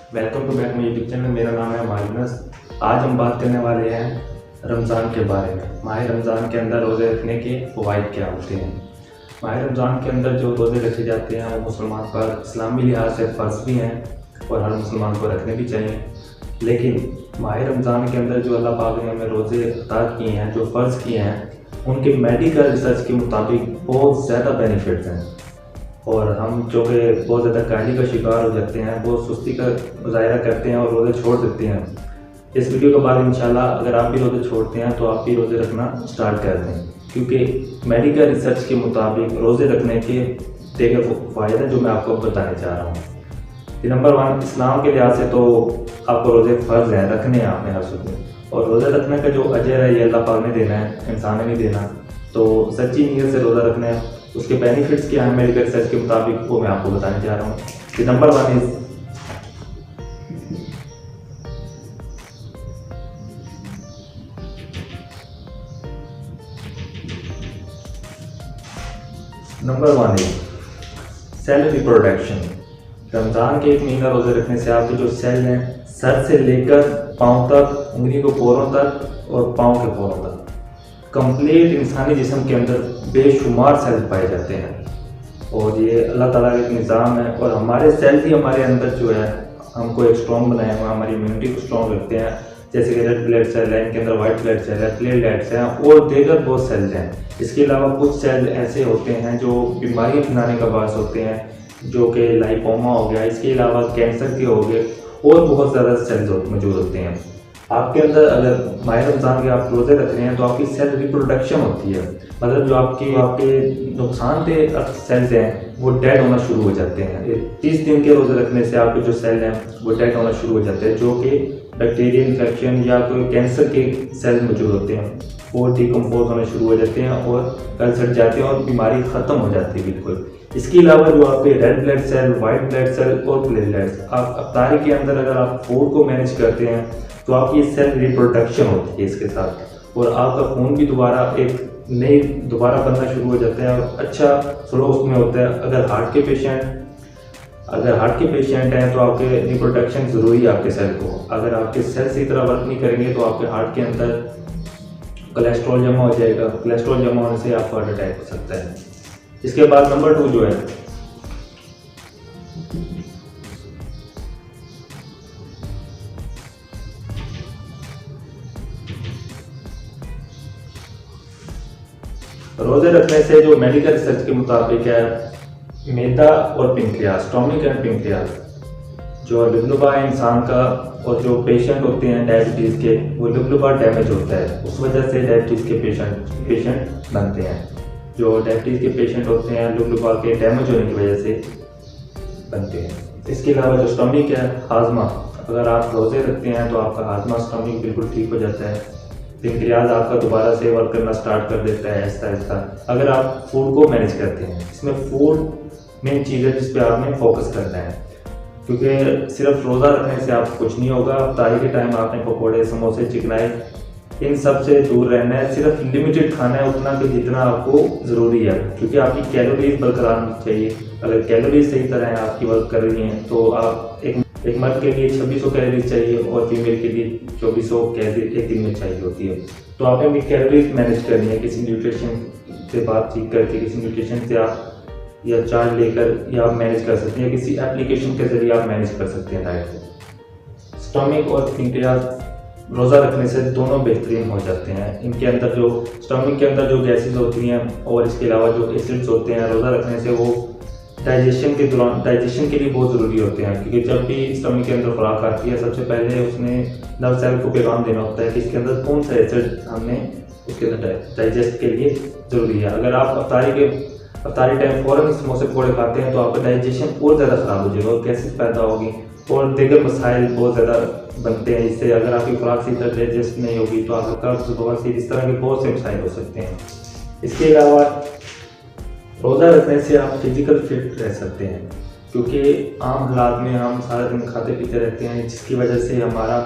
Welcome to back my YouTube channel. मेरा नाम है माहिर। आज हम बात करने वाले हैं रमज़ान के बारे में। माह रमज़ान के अंदर रोज़े रखने के फ़वाइद क्या होते हैं। माह रमज़ान के अंदर जो रोज़े रखे जाते हैं वो मुसलमान पर इस्लामी लिहाज से फ़र्ज़ भी हैं और हर मुसलमान को रखने भी चाहिए। लेकिन माह रमज़ान के अंदर जो अल्लाह पाक ने हमें रोज़े अता किए हैं, जो फ़र्ज़ किए हैं, उनके मेडिकल रिसर्च के मुताबिक बहुत ज़्यादा बेनिफिट्स हैं और हम जो कि बहुत ज़्यादा काहली का शिकार हो जाते हैं, बहुत सुस्ती का मुजाहरा करते हैं और रोज़े छोड़ देते हैं। इस वीडियो के बाद इंशाल्लाह अगर आप भी रोज़े छोड़ते हैं तो आप भी रोज़े रखना स्टार्ट कर दें, क्योंकि मेडिकल रिसर्च के मुताबिक रोज़े रखने के देखे फ़ायदे जो मैं आपको बताने चाह रहा हूँ। नंबर 1, इस्लाम के लिहाज से तो आपको रोज़े फ़र्ज़ हैं, रखने हैं आपने हर सुबह, और रोज़ा रखने का जो अजर है ये अल्लाह पाक ने देना है, इंसान ने नहीं देना। तो सच्ची नीयत से रोज़ा रखना है। उसके बेनिफिट्स क्या हैं मेडिकल रिसर्च के मुताबिक, वो मैं आपको बताने जा रहा हूँ। कि number 1 is cell reproduction. Ramzan के एक महीना रोज़े रखने से आपके जो सेल हैं, सर से लेकर पाँव तक, उंगली के पोरों तक और पाँव के पोरों तक, कंप्लीट इंसानी जिस्म के अंदर बेशुमार सेल पाए जाते हैं और ये अल्लाह ताला का एक निज़ाम है। और हमारे सेल ही हमारे अंदर जो है हमको एक स्ट्रॉन्ग बनाए हुआ, हमारी इम्यूनिटी को स्ट्रॉन्ग रखते हैं। जैसे कि रेड ब्लड सेल है, इनके अंदर वाइट ब्लड सेल है, प्लेटलेट्स हैं और दीगर बहुत सेल्स हैं। इसके अलावा कुछ सेल ऐसे होते हैं जो बीमारियाँ फैलाने का बायस होते हैं, जो कि लाइपोमा हो गया, इसके अलावा कैंसर के हो गए और बहुत ज़्यादा सेल्स मौजूद होते हैं आपके अंदर। अगर माह रमज़ान के आप रोज़े रख रहे हैं तो आपकी सेल रिप्रोडक्शन होती है, मतलब जो आपके नुकसानदेह सेल्स हैं वो डेड होना शुरू हो जाते हैं। 30 दिन के रोज़े रखने से आपके जो सेल हैं वो डेड होना शुरू हो जाते हैं, जो कि बैक्टीरियल इन्फेक्शन या कोई कैंसर के सेल मौजूद होते हैं वो डिकम्पोज होने शुरू हो जाते हैं और गल सड़ जाते हैं और बीमारी ख़त्म हो जाती है बिल्कुल। इसके अलावा जो आपके red blood cell, white blood cell और प्लेटलेट्स, आप अफ्तारी के अंदर अगर आप फूड को मैनेज करते हैं तो आपकी सेल रिप्रोडक्शन होती है इसके साथ, और आपका खून भी दोबारा बनना शुरू हो जाता है और अच्छा फ्लो उसमें होता है। अगर हार्ट के पेशेंट हैं तो आपके रिप्रोडक्शन ज़रूरी है आपके सेल को। अगर आपके सेल सही तरह वर्क नहीं करेंगे तो आपके हार्ट के अंदर कोलेस्ट्रॉल जमा हो जाएगा। कोलेस्ट्रॉल जमा होने से आपको हार्ट अटैक हो सकता है। इसके बाद नंबर 2 जो है रोज़े रखने से जो मेडिकल रिसर्च के मुताबिक है, मैदा और पेंक्रियास, स्टोमिक एंड पेंक्रियास, जो लुबलुबा है इंसान का, और जो पेशेंट होते हैं डायबिटीज़ के, वो लुबलुबा डैमेज होता है, उस वजह से डायबिटीज़ के पेशेंट बनते हैं। जो डायबिटीज़ के पेशेंट होते हैं लुबलुबा के डैमेज होने की वजह से बनते हैं। इसके अलावा जो स्टोमिक है, हाजमा, अगर आप रोज़े रखते हैं तो आपका हाजमा, स्टोमिक बिल्कुल ठीक हो जाता है। पेंक्रियाज आपका दोबारा से वर्क करना स्टार्ट कर देता है आहिस्ता आहिस्ता, अगर आप फूड को मैनेज करते हैं। इसमें फूड मेन चीज़ है जिस पे आपने फोकस करना है, क्योंकि सिर्फ रोज़ा रखने से आप कुछ नहीं होगा। अफ्तारी के टाइम आपने पकौड़े, समोसे, चिकनाई, इन सब से दूर रहना है। सिर्फ लिमिटेड खाना है, उतना कि जितना आपको ज़रूरी है, क्योंकि आपकी कैलोरीज बरकरार होनी चाहिए। अगर कैलोरीज सही तरह आपकी वर्क कर रही हैं तो आप एक मर्द के लिए 2600 कैलोरीज चाहिए और फीमेल के लिए 2400 कैलोरी एक दिन में चाहिए होती है। तो आपने अपनी कैलोरीज मैनेज करनी है किसी न्यूट्रिशन से बातचीत करके, किसी न्यूट्रिशन से आप या चार्ट लेकर या आप मैनेज कर सकते हैं, किसी एप्लीकेशन के ज़रिए आप मैनेज कर सकते हैं डाइट को। स्टोमिक और पेंक्रियास रोज़ा रखने से दोनों बेहतरीन हो जाते हैं। इनके अंदर जो स्टोमिक के अंदर जो गैसेज होती हैं और इसके अलावा जो एसिड्स होते हैं, रोज़ा रखने से वो डाइजेशन के लिए बहुत ज़रूरी होते हैं, क्योंकि जब भी स्टमक के अंदर खुराक आती है सबसे पहले उसने नर्व सेल को पैगाम देना होता है कि इसके अंदर कौन सा एसिड हमने उसके अंदर डाइजेस्ट के लिए ज़रूरी है। अगर आप अफ्तारी टाइम फ़ौरन समोसे पकौड़े खाते हैं तो आपका डाइजेशन और ज़्यादा ख़राब हो जाएगा और गैसेज पैदा होगी और दीगर मसाइल बहुत ज़्यादा बनते हैं इससे। अगर आपकी खुराक सही तरह डाइजेस्ट नहीं होगी तो आपका कब्ज़, बवासीर, इस तरह के बहुत से मसाइल हो सकते हैं। इसके अलावा रोज़ा रखने से आप फिजिकल फिट रह सकते हैं, क्योंकि आम हालात में हम सारा दिन खाते पीते रहते हैं, जिसकी वजह से हमारा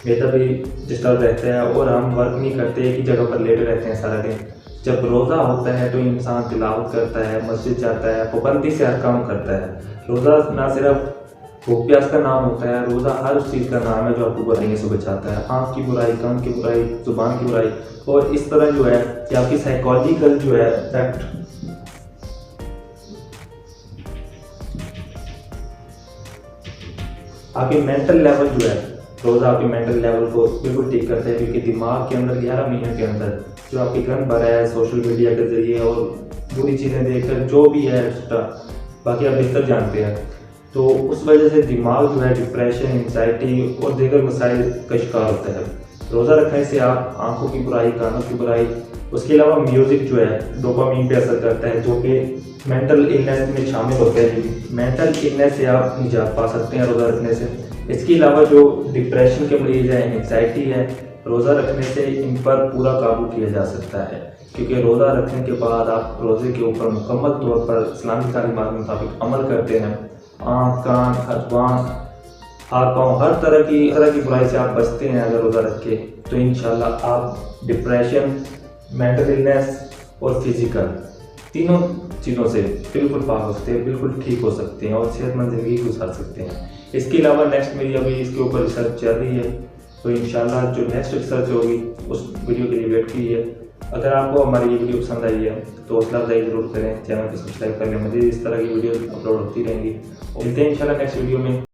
मैदा भी डिस्टर्ब रहता है और हम वर्क नहीं करते, एक ही जगह पर लेटे रहते हैं सारा दिन। जब रोज़ा होता है तो इंसान तिलावत करता है, मस्जिद जाता है, पाबंदी से हर काम करता है। रोज़ा ना सिर्फ भूख प्यास का नाम होता है, रोज़ा हर उस चीज़ का नाम है जो आपको बुराइयों से बचाता है, आँख की बुराई, कान की बुराई, जुबान की बुराई। और इस तरह जो है कि आपकी साइकोलॉजिकल जो है इफेक्ट, आपके मेंटल लेवल जो है, रोज़ा आपके मेंटल लेवल को बिल्कुल ठीक करता है, क्योंकि दिमाग के अंदर 11 महीने के अंदर जो आपकी ग्रंथ भरा है सोशल मीडिया के जरिए और बुरी चीज़ें देखकर जो भी है एक्स्ट्रा, बाकी आप बेहतर जानते हैं, तो उस वजह से दिमाग जो है डिप्रेशन, एंग्जाइटी और दीगर मसाइल का शिकार होता है। रोज़ा रखने से आप आंखों की बुराई, कानों की बुराई, उसके अलावा म्यूज़िक जो है डोपामीन पे असर करता है, जो कि मेंटल इलनेस में शामिल होता है। मेंटल इलनेस से आप निजात पा सकते हैं रोज़ा रखने से। इसके अलावा जो डिप्रेशन के मरीज़ हैं, एंग्जाइटी है, रोज़ा रखने से इन पर पूरा काबू किया जा सकता है, क्योंकि रोज़ा रखने के बाद आप रोज़े के ऊपर मुकम्मल तौर पर इस्लामी तालीमात के मुताबिक अमल करते हैं। आँख, कान, जुबान, हाथ पाँव, हर तरह की बुराई से आप बचते हैं अगर रोज़ा रख के, तो इंशाल्लाह आप डिप्रेशन, मेंटल इलनेस और फिज़िकल तीनों चीज़ों से बिल्कुल पार हो सकते हैं, बिल्कुल ठीक हो सकते हैं और सेहतमंद ज़िंदगी गुजार सकते हैं। इसके अलावा नेक्स्ट मेरी अभी इसके ऊपर रिसर्च चल रही है, तो इंशाल्लाह जो नेक्स्ट रिसर्च होगी उस वीडियो के लिए वेट कीजिए। अगर आपको हमारी ये वीडियो पसंद आई है तो हौसला अफजाई ज़रूर करें, चैनल को सब्सक्राइब कर लें, मज़ीद इस तरह की वीडियो अपलोड होती रहेंगी। मिलते हैं इंशाल्लाह नेक्स्ट वीडियो में।